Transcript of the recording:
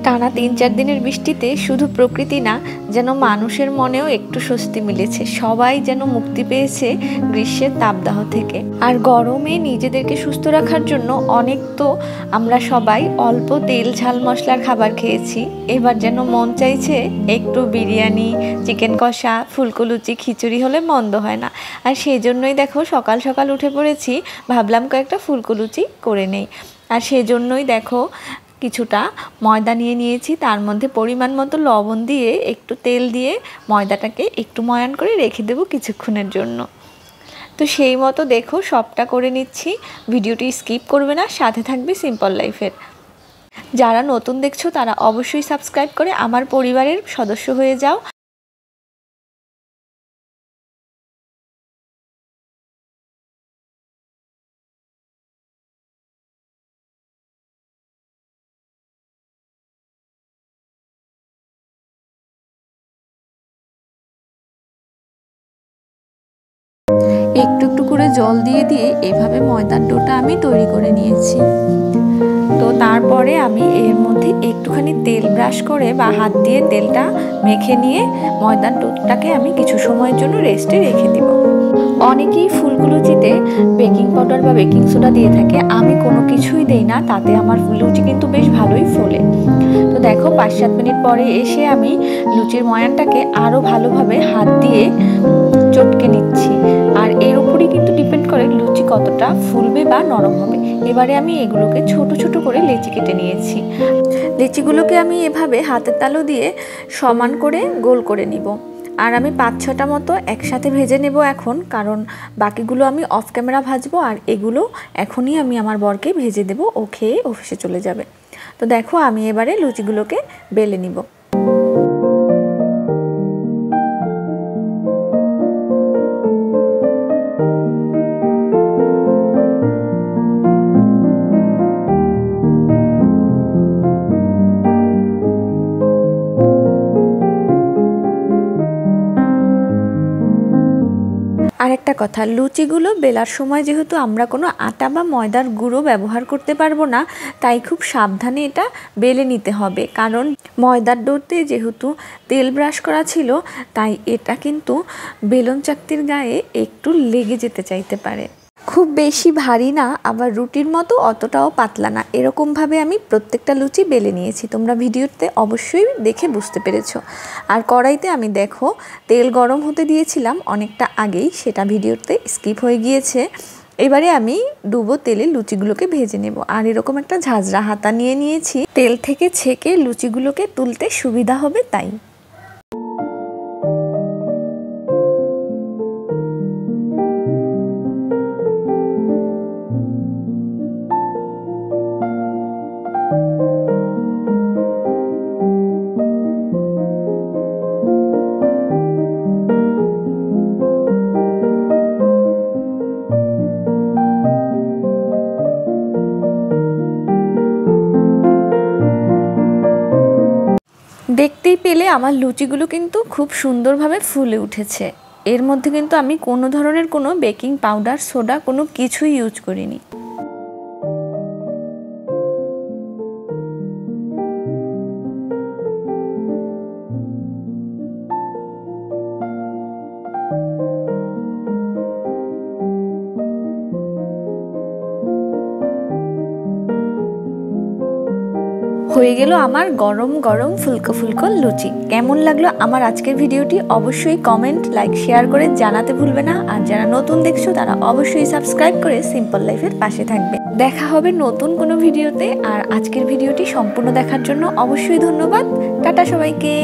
টানা ৩-৪ দিনের বৃষ্টিতে শুধু প্রকৃতি না, যেন মানুষের মনেও একটু স্বস্তি মিলেছে। সবাই যেন মুক্তি পেয়েছে গ্রীষ্মের তাপদাহ থেকে। আর গরমে নিজেদেরকে সুস্থ রাখার জন্য অনেক তো আমরা সবাই অল্প তেল ঝাল মশলার খাবার খেয়েছি। এবার যেন মন চাইছে একটু বিরিয়ানি, চিকেন কষা, ফুলকো লুচি, খিচুড়ি হলে মন্দ হয় না। আর সেই জন্যই দেখো সকাল সকাল উঠে পড়েছি, ভাবলাম কয়েকটা ফুলকো লুচি করে নেই। আর সেই জন্যই দেখো কিছুটা ময়দা নিয়ে নিয়েছি, তার মধ্যে পরিমাণ মতো লবণ দিয়ে একটু তেল দিয়ে ময়দাটাকে একটু ময়ান করে রেখে দেবো কিছুক্ষণের জন্য। তো সেই মতো দেখো সবটা করে নিচ্ছি। ভিডিওটি স্কিপ করবে না, সাথে থাকবে সিম্পল লাইফের। যারা নতুন দেখছো তারা অবশ্যই সাবস্ক্রাইব করে আমার পরিবারের সদস্য হয়ে যাও। একটু একটু করে জল দিয়ে দিয়ে এইভাবে ময়দার ডোটা আমি তৈরি করে নিয়েছি। তো তারপরে আমি এর মধ্যে একটুখানি তেল ব্রাশ করে বা হাত দিয়ে তেলটা মেখে নিয়ে ময়দার ডোটাকে আমি কিছু সময়ের জন্য রেস্টে রেখে দিব। অনেকেই ফুলকো লুচিতে বেকিং পাউডার বা বেকিং সোডা দিয়ে থাকে, আমি কোনো কিছুই দেই না, তাতে আমার লুচি কিন্তু বেশ ভালোই ফোলে। তো দেখো 5-7 মিনিট পরে এসে আমি লুচির ময়ানটাকে আরও ভালোভাবে হাত দিয়ে চটকে নিচ্ছি। আর এর উপরই কিন্তু ডিপেন্ড করে লুচি কতটা ফুলবে বা নরম হবে। এবারে আমি এগুলোকে ছোট ছোট করে লেচি কেটে নিয়েছি। লেচিগুলোকে আমি এভাবে হাতের তালু দিয়ে সমান করে গোল করে নিব। আর আমি 5-6টা মতো একসাথে ভেজে নেব এখন, কারণ বাকিগুলো আমি অফ ক্যামেরা ভাজবো। আর এগুলো এখনই আমি আমার বরকে ভেজে দেব, ও খেয়ে অফিসে চলে যাবে। তো দেখো আমি এবারে লুচিগুলোকে বেলে নিব। আরেকটা কথা, লুচিগুলো বেলার সময় যেহেতু আমরা কোনো আটা বা ময়দার গুঁড়ো ব্যবহার করতে পারবো না, তাই খুব সাবধানে এটা বেলে নিতে হবে। কারণ ময়দার ডোতে যেহেতু তেল ব্রাশ করা ছিল, তাই এটা কিন্তু বেলন চাকতির গায়ে একটু লেগে যেতে চাইতে পারে। খুব বেশি ভারী না, আবার রুটির মতো অতটাও পাতলা না, এরকমভাবে আমি প্রত্যেকটা লুচি বেলে নিয়েছি। তোমরা ভিডিওতে অবশ্যই দেখে বুঝতে পেরেছো। আর কড়াইতে আমি দেখো তেল গরম হতে দিয়েছিলাম অনেকটা আগেই, সেটা ভিডিওতে স্কিপ হয়ে গিয়েছে। এবারে আমি ডুবো তেলে লুচিগুলোকে ভেজে নেব। আর এরকম একটা ঝাঁঝরা হাতা নিয়ে নিয়েছি, তেল থেকে ছেঁকে লুচিগুলোকে তুলতে সুবিধা হবে তাই। দেখতেই পেলে আমার লুচিগুলো কিন্তু খুব সুন্দরভাবে ফুলে উঠেছে। এর মধ্যে কিন্তু আমি কোনো ধরনের কোনো বেকিং পাউডার, সোডা কোনো কিছুই ইউজ করিনি। হয়ে গেল আমার গরম গরম ফুলকো ফুলকো লুচি। কেমন লাগলো আমার আজকের ভিডিওটি অবশ্যই কমেন্ট, লাইক, শেয়ার করে জানাতে ভুলবে না। আর যারা নতুন দেখছো তারা অবশ্যই সাবস্ক্রাইব করে সিম্পল লাইফের পাশে থাকবে। দেখা হবে নতুন কোনো ভিডিওতে। আর আজকের ভিডিওটি সম্পূর্ণ দেখার জন্য অবশ্যই ধন্যবাদ। টাটা সবাইকে।